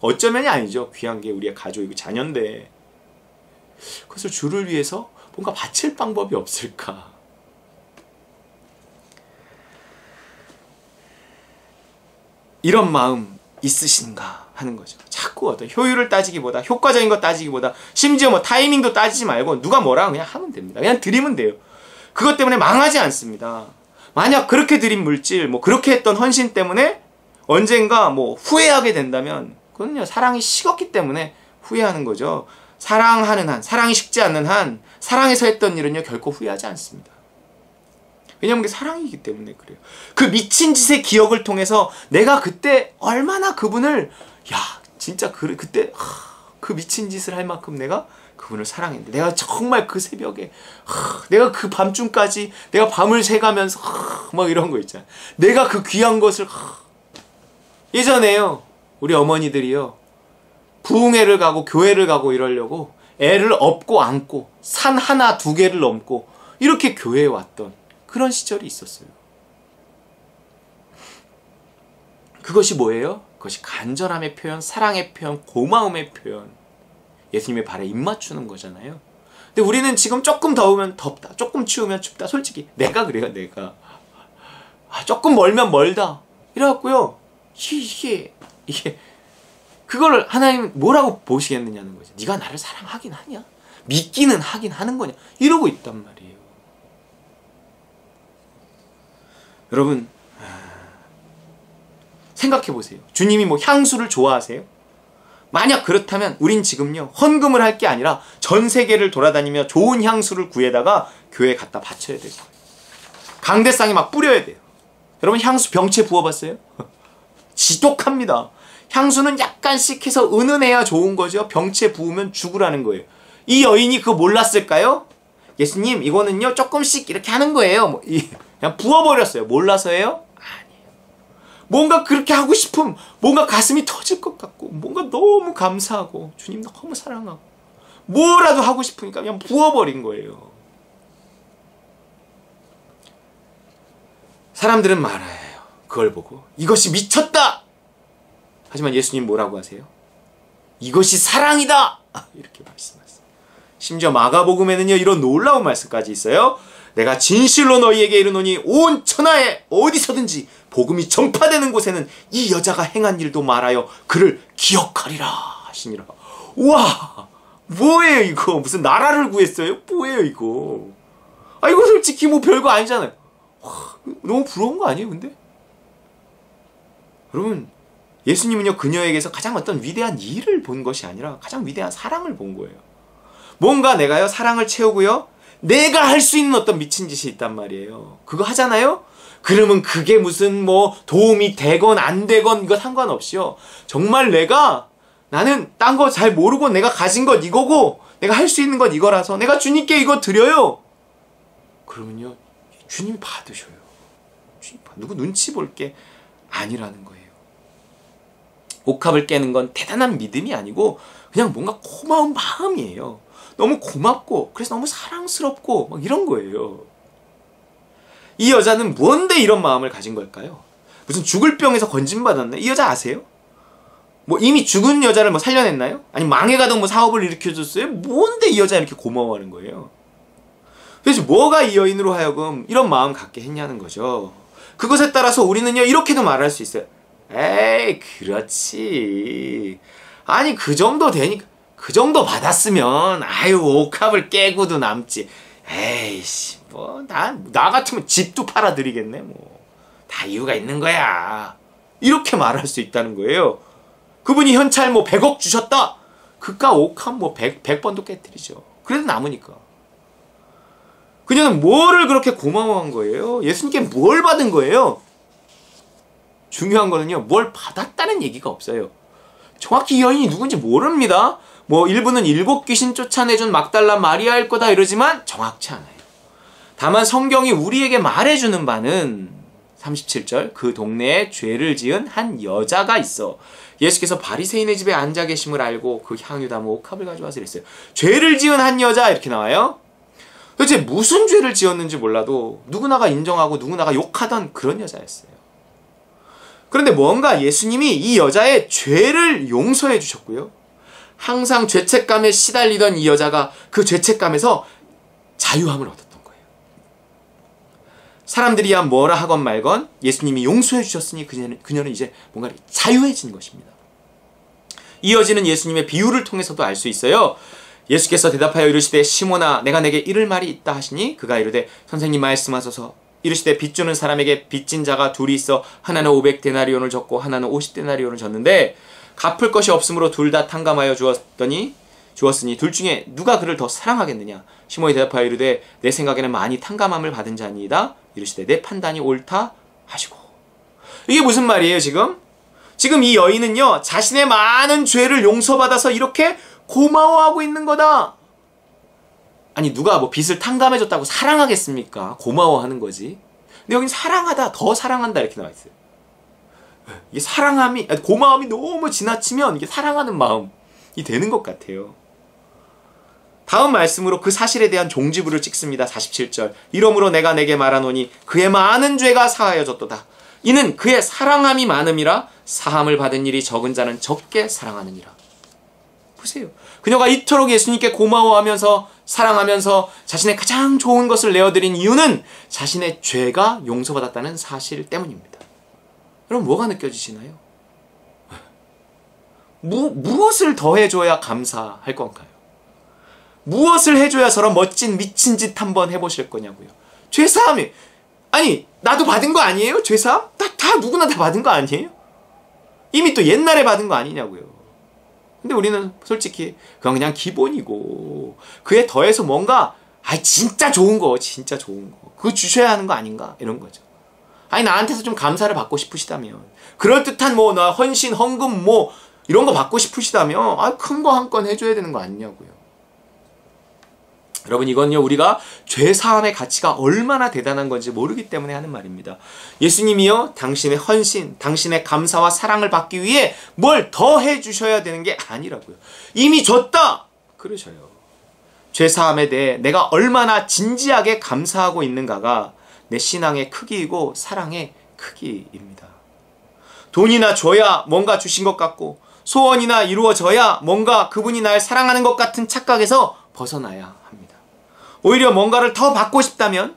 어쩌면이 아니죠. 귀한 게 우리의 가족이고 자녀인데, 그것을 주를 위해서 뭔가 바칠 방법이 없을까? 이런 마음 있으신가 하는 거죠. 자꾸 어떤 효율을 따지기보다, 효과적인 거 따지기보다, 심지어 뭐 타이밍도 따지지 말고 누가 뭐라 그냥 하면 됩니다. 그냥 드리면 돼요. 그것 때문에 망하지 않습니다. 만약 그렇게 드린 물질, 뭐 그렇게 했던 헌신 때문에 언젠가 뭐 후회하게 된다면 그건요, 사랑이 식었기 때문에 후회하는 거죠. 사랑하는 한, 사랑이 식지 않는 한, 사랑해서 했던 일은요 결코 후회하지 않습니다. 왜냐면 그게 사랑이기 때문에 그래요. 그 미친 짓의 기억을 통해서 내가 그때 얼마나 그분을, 진짜 그때 그 미친 짓을 할 만큼 내가 그분을 사랑했는데, 내가 정말 그 새벽에 내가 그 밤중까지 내가 밤을 새가면서 막 이런 거 있잖아. 내가 그 귀한 것을 예전에요, 우리 어머니들이요, 부흥회를 가고 교회를 가고 이러려고 애를 업고 안고 산 하나 두 개를 넘고 이렇게 교회에 왔던 그런 시절이 있었어요. 그것이 뭐예요? 그것이 간절함의 표현, 사랑의 표현, 고마움의 표현, 예수님의 발에 입 맞추는 거잖아요. 근데 우리는 지금 조금 더우면 덥다, 조금 추우면 춥다. 솔직히 내가 그래요. 내가 조금 멀면 멀다 이래갖고요, 이게 그거를 하나님 뭐라고 보시겠느냐는 거죠. 네가 나를 사랑하긴 하냐? 믿기는 하긴 하는 거냐? 이러고 있단 말이에요. 여러분, 생각해 보세요. 주님이 뭐 향수를 좋아하세요? 만약 그렇다면 우린 지금요, 헌금을 할 게 아니라 전 세계를 돌아다니며 좋은 향수를 구해다가 교회에 갖다 바쳐야 돼요. 강대상에 막 뿌려야 돼요. 여러분, 향수 병채 부어봤어요? 지독합니다. 향수는 약간씩 해서 은은해야 좋은 거죠. 병채 부으면 죽으라는 거예요. 이 여인이 그거 몰랐을까요? 예수님, 이거는요 조금씩 이렇게 하는 거예요. 그냥 부어버렸어요. 몰라서예요? 아니에요. 뭔가 그렇게 하고 싶음, 뭔가 가슴이 터질 것 같고, 뭔가 너무 감사하고, 주님 너무 사랑하고, 뭐라도 하고 싶으니까 그냥 부어버린 거예요. 사람들은 말해요. 그걸 보고 이것이 미쳤다! 하지만 예수님 뭐라고 하세요? 이것이 사랑이다! 이렇게 말씀하세요. 심지어 마가복음에는요, 이런 놀라운 말씀까지 있어요. 내가 진실로 너희에게 이르노니 온 천하에 어디서든지 복음이 전파되는 곳에는 이 여자가 행한 일도 말하여 그를 기억하리라 하시니라. 우와, 뭐예요 이거? 무슨 나라를 구했어요? 뭐예요 이거? 이거 솔직히 뭐 별거 아니잖아요. 너무 부러운 거 아니에요 근데? 여러분, 예수님은요 그녀에게서 가장 어떤 위대한 일을 본 것이 아니라 가장 위대한 사랑을 본 거예요. 뭔가 내가요 사랑을 채우고요, 내가 할 수 있는 어떤 미친 짓이 있단 말이에요. 그거 하잖아요? 그러면 그게 무슨 뭐 도움이 되건 안 되건 이거 상관없이요, 정말 나는 딴 거 잘 모르고 내가 가진 것 이거고 내가 할 수 있는 것 이거라서 내가 주님께 이거 드려요. 그러면요 주님이 받으셔요. 누구 눈치 볼 게 아니라는 거예요. 옥합을 깨는 건 대단한 믿음이 아니고 그냥 뭔가 고마운 마음이에요. 너무 고맙고 그래서 너무 사랑스럽고 막 이런 거예요. 이 여자는 뭔데 이런 마음을 가진 걸까요? 무슨 죽을 병에서 건진받았나? 이 여자 아세요? 뭐 이미 죽은 여자를 뭐 살려냈나요? 아니 망해가던 뭐 사업을 일으켜줬어요? 뭔데 이 여자 이렇게 고마워하는 거예요? 그래서 뭐가 이 여인으로 하여금 이런 마음 갖게 했냐는 거죠. 그것에 따라서 우리는요 이렇게도 말할 수 있어요. 에이 그렇지, 아니 그 정도 되니까 그 정도 받았으면 아유 옥합을 깨고도 남지. 에이씨 뭐 나 같으면 집도 팔아드리겠네 뭐. 다 이유가 있는 거야. 이렇게 말할 수 있다는 거예요. 그분이 현찰 뭐 100억 주셨다. 그깟 옥합 뭐 100번도 깨뜨리죠. 그래도 남으니까. 그녀는 뭐를 그렇게 고마워한 거예요? 예수님께 뭘 받은 거예요? 중요한 거는요, 뭘 받았다는 얘기가 없어요. 정확히 이 여인이 누군지 모릅니다. 뭐 일부는 7 귀신 쫓아내준 막달라 마리아일 거다 이러지만 정확치 않아요. 다만 성경이 우리에게 말해주는 바는 37절, 그 동네에 죄를 지은 한 여자가 있어. 예수께서 바리새인의 집에 앉아 계심을 알고 그 향유 담은 옥합을 가져와서 이랬어요. 죄를 지은 한 여자 이렇게 나와요. 도대체 무슨 죄를 지었는지 몰라도 누구나가 인정하고 누구나가 욕하던 그런 여자였어요. 그런데 뭔가 예수님이 이 여자의 죄를 용서해 주셨고요. 항상 죄책감에 시달리던 이 여자가 그 죄책감에서 자유함을 얻었던 거예요. 사람들이야 뭐라 하건 말건 예수님이 용서해 주셨으니 그녀는 이제 뭔가 자유해진 것입니다. 이어지는 예수님의 비유를 통해서도 알 수 있어요. 예수께서 대답하여 이르시되 시몬아 내가 내게 이를 말이 있다 하시니 그가 이르되 선생님 말씀하소서. 이르시되 빚 주는 사람에게 빚진 자가 둘이 있어 하나는 500데나리온을 줬고 하나는 50데나리온을 줬는데 갚을 것이 없으므로 둘 다 탕감하여 주었으니 둘 중에 누가 그를 더 사랑하겠느냐. 시몬이 대답하여 이르되 내 생각에는 많이 탕감함을 받은 자니이다. 이르시되 내 판단이 옳다 하시고. 이게 무슨 말이에요 지금? 지금 이 여인은요 자신의 많은 죄를 용서받아서 이렇게 고마워하고 있는 거다. 아니 누가 뭐 빚을 탕감해줬다고 사랑하겠습니까? 고마워하는 거지. 근데 여긴 사랑하다, 더 사랑한다 이렇게 나와 있어요. 이게 사랑함이, 고마움이 너무 지나치면 이게 사랑하는 마음이 되는 것 같아요. 다음 말씀으로 그 사실에 대한 종지부를 찍습니다. 47절. 이러므로 내가 내게 말하노니 그의 많은 죄가 사하여졌도다. 이는 그의 사랑함이 많음이라 사함을 받은 일이 적은 자는 적게 사랑하느니라. 보세요. 그녀가 이토록 예수님께 고마워하면서 사랑하면서 자신의 가장 좋은 것을 내어드린 이유는 자신의 죄가 용서받았다는 사실 때문입니다. 여러분 뭐가 느껴지시나요? 무엇을 더해줘야 감사할 건가요? 무엇을 해줘야 저런 멋진 미친 짓 한번 해보실 거냐고요. 죄사함이 아니 나도 받은 거 아니에요? 죄사함? 다 누구나 다 받은 거 아니에요? 이미 또 옛날에 받은 거 아니냐고요. 근데 우리는 솔직히 그건 그냥 기본이고 그에 더해서 뭔가 진짜 좋은 거 그거 주셔야 하는 거 아닌가 이런 거죠. 아니 나한테서 좀 감사를 받고 싶으시다면 그럴듯한 뭐 나 헌신 헌금 뭐 이런 거 받고 싶으시다면 큰 거 한 건 해줘야 되는 거 아니냐고요. 여러분 이건요 우리가 죄사함의 가치가 얼마나 대단한 건지 모르기 때문에 하는 말입니다. 예수님이요 당신의 헌신, 당신의 감사와 사랑을 받기 위해 뭘 더 해주셔야 되는 게 아니라고요. 이미 줬다! 그러셔요. 죄사함에 대해 내가 얼마나 진지하게 감사하고 있는가가 내 신앙의 크기이고 사랑의 크기입니다. 돈이나 줘야 뭔가 주신 것 같고 소원이나 이루어져야 뭔가 그분이 날 사랑하는 것 같은 착각에서 벗어나야 합니다. 오히려 뭔가를 더 받고 싶다면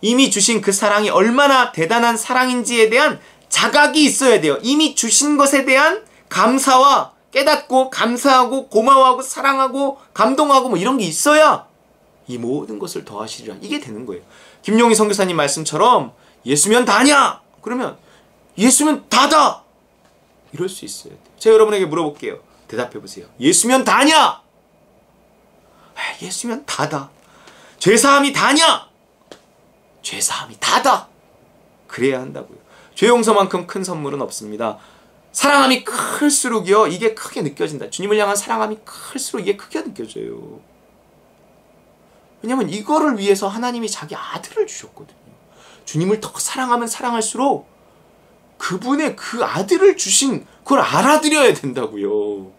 이미 주신 그 사랑이 얼마나 대단한 사랑인지에 대한 자각이 있어야 돼요. 이미 주신 것에 대한 감사와 깨닫고 감사하고 고마워하고 사랑하고 감동하고 뭐 이런 게 있어야 이 모든 것을 더하시리라. 이게 되는 거예요. 김용희 선교사님 말씀처럼 예수면 다냐? 그러면 예수면 다다! 이럴 수 있어요. 제가 여러분에게 물어볼게요. 대답해 보세요. 예수면 다냐? 예수면 다다. 죄사함이 다냐? 죄사함이 다다. 그래야 한다고요. 죄 용서만큼 큰 선물은 없습니다. 사랑함이 클수록이요 이게 크게 느껴진다. 주님을 향한 사랑함이 클수록 이게 크게 느껴져요. 왜냐면 이거를 위해서 하나님이 자기 아들을 주셨거든요. 주님을 더 사랑하면 사랑할수록 그분의 그 아들을 주신 그걸 알아들여야 된다고요.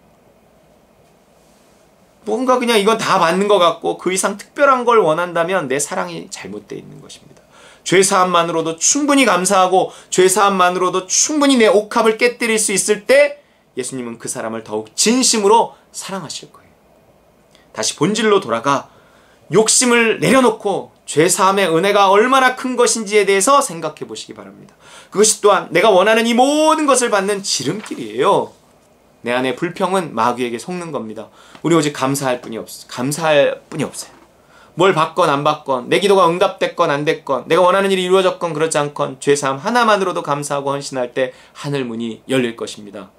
뭔가 그냥 이건 다 받는 것 같고 그 이상 특별한 걸 원한다면 내 사랑이 잘못되어 있는 것입니다. 죄사함만으로도 충분히 감사하고 죄사함만으로도 충분히 내 옥합을 깨뜨릴 수 있을 때 예수님은 그 사람을 더욱 진심으로 사랑하실 거예요. 다시 본질로 돌아가 욕심을 내려놓고 죄사함의 은혜가 얼마나 큰 것인지에 대해서 생각해 보시기 바랍니다. 그것이 또한 내가 원하는 이 모든 것을 받는 지름길이에요. 내 안의 불평은 마귀에게 속는 겁니다. 우리 오직 감사할 뿐이 없어요. 뭘 받건 안 받건, 내 기도가 응답됐건 안 됐건, 내가 원하는 일이 이루어졌건 그렇지 않건 죄사함 하나만으로도 감사하고 헌신할 때 하늘 문이 열릴 것입니다.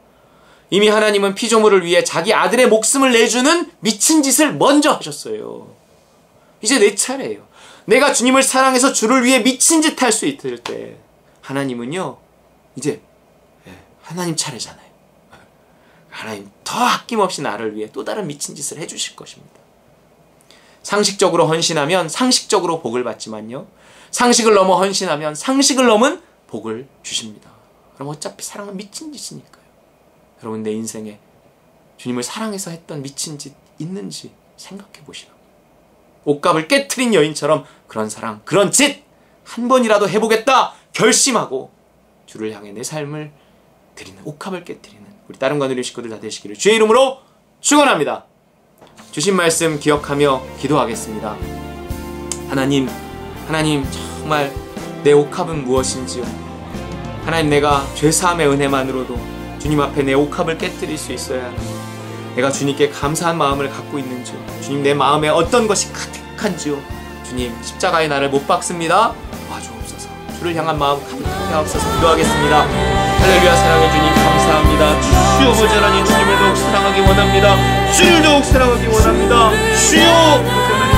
이미 하나님은 피조물을 위해 자기 아들의 목숨을 내주는 미친 짓을 먼저 하셨어요. 이제 내 차례예요. 내가 주님을 사랑해서 주를 위해 미친 짓 할 수 있을 때 하나님은요, 이제 하나님 차례잖아요. 하나님 더 아낌없이 나를 위해 또 다른 미친 짓을 해주실 것입니다. 상식적으로 헌신하면 상식적으로 복을 받지만요, 상식을 넘어 헌신하면 상식을 넘은 복을 주십니다. 그럼 어차피 사랑은 미친 짓이니까요. 여러분, 내 인생에 주님을 사랑해서 했던 미친 짓 있는지 생각해 보시라고. 옷값을 깨트린 여인처럼 그런 사랑, 그런 짓 한 번이라도 해보겠다 결심하고 주를 향해 내 삶을 드리는, 옷값을 깨트리는 우리 따름과 누리 식구들 다 되시기를 주의 이름으로 축원합니다. 주신 말씀 기억하며 기도하겠습니다. 하나님 정말 내 옷값은 무엇인지요? 하나님, 내가 죄사함의 은혜만으로도 주님 앞에 내 옷값을 깨뜨릴 수 있어야 하나요? 내가 주님께 감사한 마음을 갖고 있는지요? 주님, 내 마음에 어떤 것이 가득한지요? 주님, 십자가의 나를 못 박습니다. 도와주옵소서. 주를 향한 마음 가득하게 하옵소서. 기도하겠습니다. 할렐루야. 사랑해 주님 감사합니다. 주여 아버지 하나님, 주님을 더욱 사랑하기 원합니다. 주를 더욱 사랑하기 원합니다. 주여 아버지 하나님,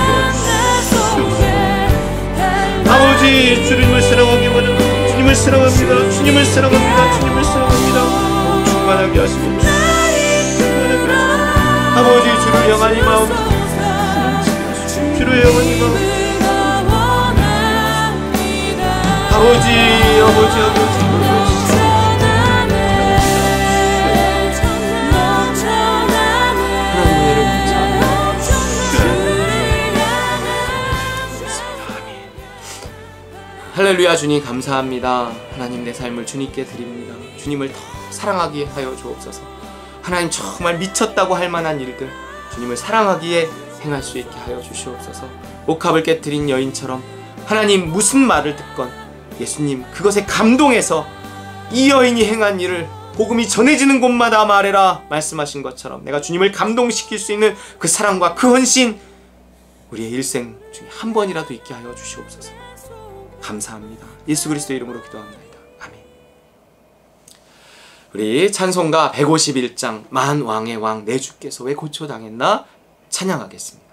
아버지 주님을 사랑하기 원합니다. 주님을 사랑합니다. 주님을 사랑합니다. 주님을 사랑합니다. 충만하게 하시고 아버지 주를 향한 이 마음, 주를 향한 이 마음, 아버지 할렐루야. 주님 감사합니다. 하나님, 내 삶을 주님께 드립니다. 주님을 더 사랑하게 하여 주옵소서. 하나님, 정말 미쳤다고 할 만한 일들 주님을 사랑하기에 행할 수 있게 하여 주시옵소서. 옷값을 깨뜨린 여인처럼 하나님, 무슨 말을 듣건 예수님 그것에 감동해서 이 여인이 행한 일을 복음이 전해지는 곳마다 말해라 말씀하신 것처럼 내가 주님을 감동시킬 수 있는 그 사랑과 그 헌신 우리의 일생 중에 한 번이라도 있게 하여 주시옵소서. 감사합니다. 예수 그리스도의 이름으로 기도합니다. 아멘. 우리 찬송가 151장 만왕의 왕 내 주께서 왜 고초당했나 찬양하겠습니다.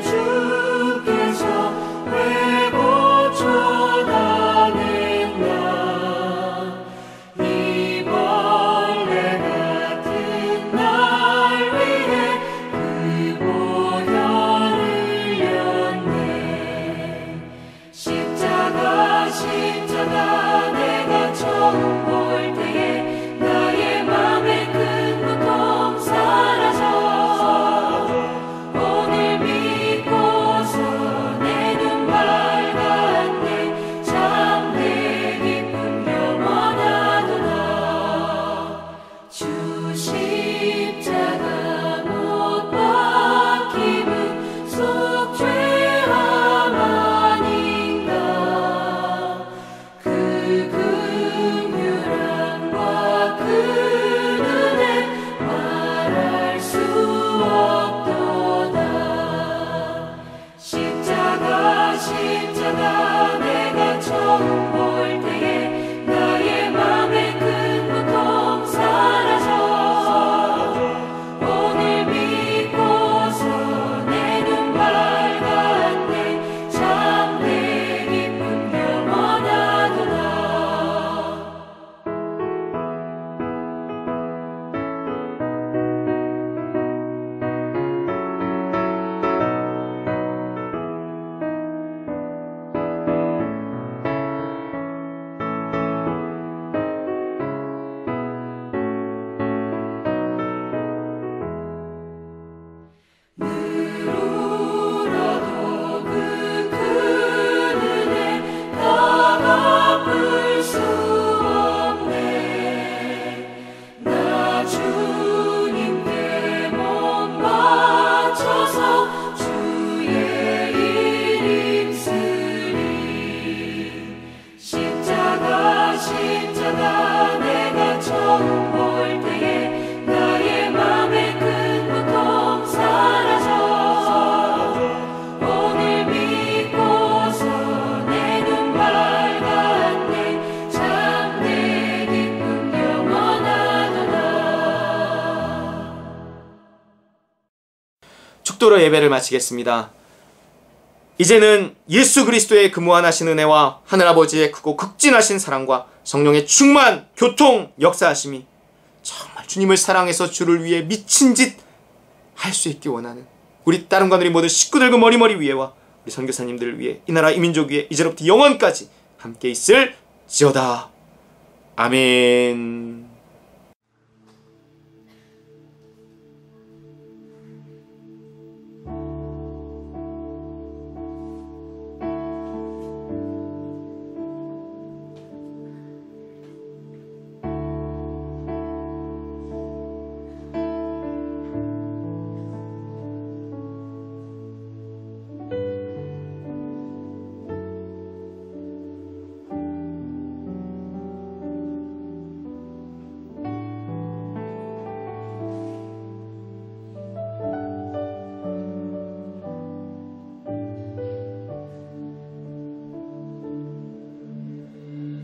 주께서 왜 고쳐당했나 십자가 내가 처음 볼 때에 나의 맘의 큰 고통 사라져 오늘 믿고서 내 눈 밝았네 참 내 기쁨 영원하도다. 축도로 예배를 마치겠습니다. 이제는 예수 그리스도의 그 무한하신 은혜와 하늘아버지의 크고 극진하신 사랑과 성령의 충만 교통 역사하심이 정말 주님을 사랑해서 주를 위해 미친 짓 할 수 있기 원하는 우리 따름과 누리 모든 식구들 그 머리머리 위에와 우리 선교사님들을 위해 이 나라 이 민족 위에 이제로부터 영원까지 함께 있을지어다. 아멘.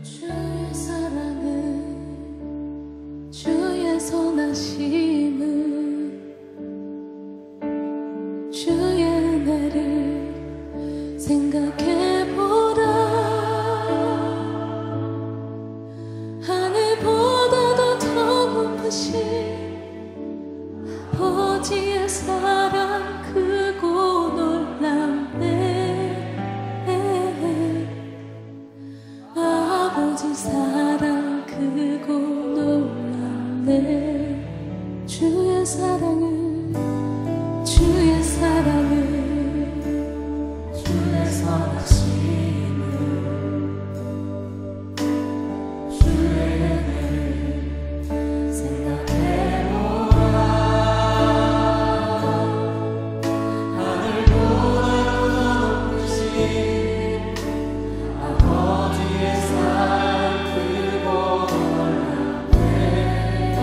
주의 사랑은 주의 선하심은 주의 은혜를 생각해보라. 하늘보다도 더 높으신 아버지의 사랑 크고 놀랍네. 아버지 사랑 크고 놀랍네. 주의 사랑은 주의 선하심은 주의 은혜를 생각해보라. 하늘보다도 더 높으신 아버지의 사랑 크고 놀랍네.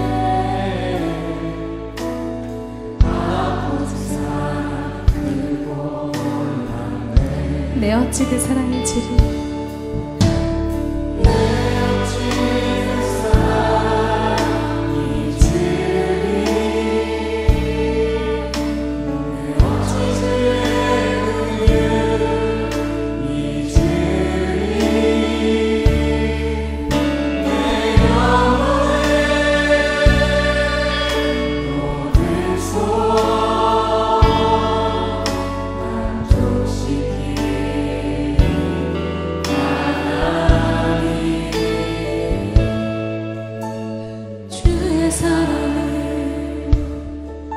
아버지 사랑 크고 놀랍네. 내 어찌 그 사랑을 지리 주의 사랑은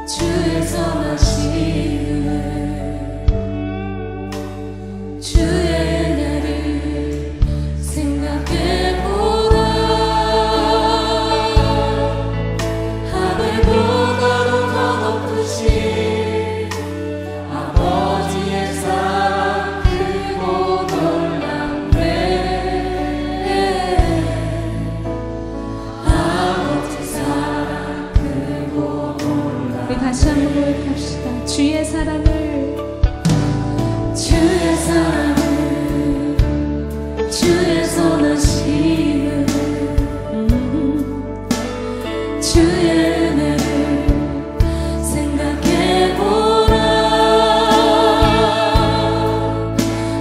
주의 선하심은 주의 은혜를 생각해보라. 하늘보다도 더 높으신 아버지의 사랑 크고 놀랍네. 아버지 사랑 크고 놀랍네. 우리 다시 한번 고백합시다. 주의 사랑은 주의 선하심은 주의 은혜를 생각해보라.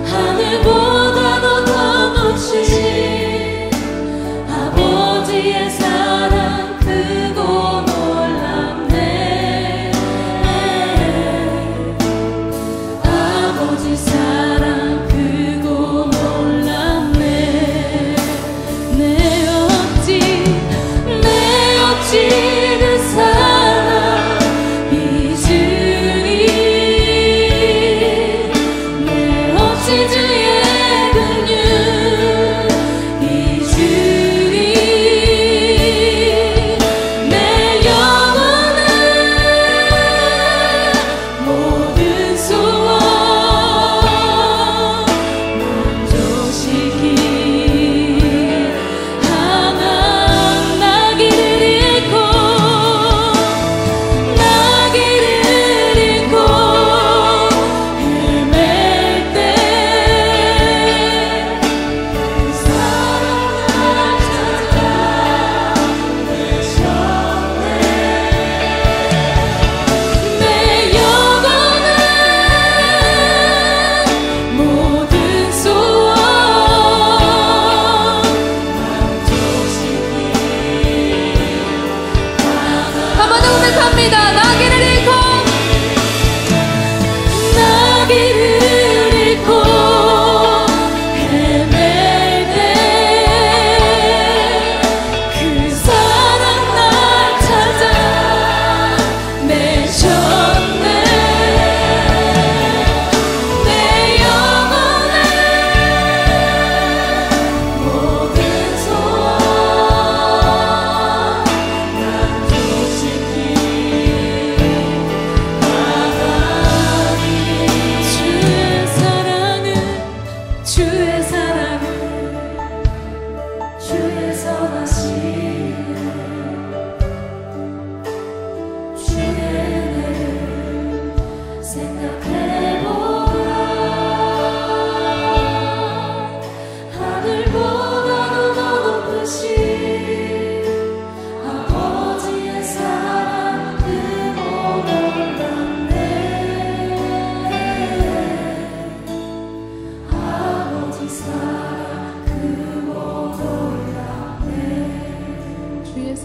하늘보다도 더 높으신 아버지의 사랑 크고 놀랍네. 아버지 사랑 크고 놀랍네. 내 어찌 그 사랑 잊으리. 내 어찌 주의 긍휼 잊으리. 내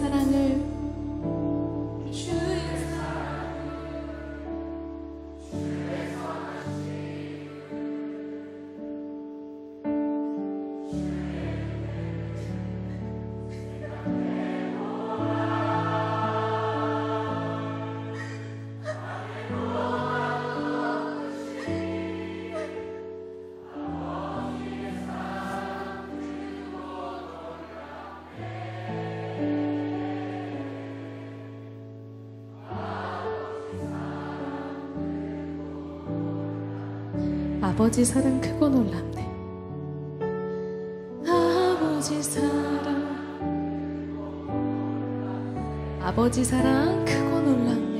사랑을 아버지 사랑 크고 놀랍네. 아버지 사랑, 아버지 사랑 크고 놀랍네.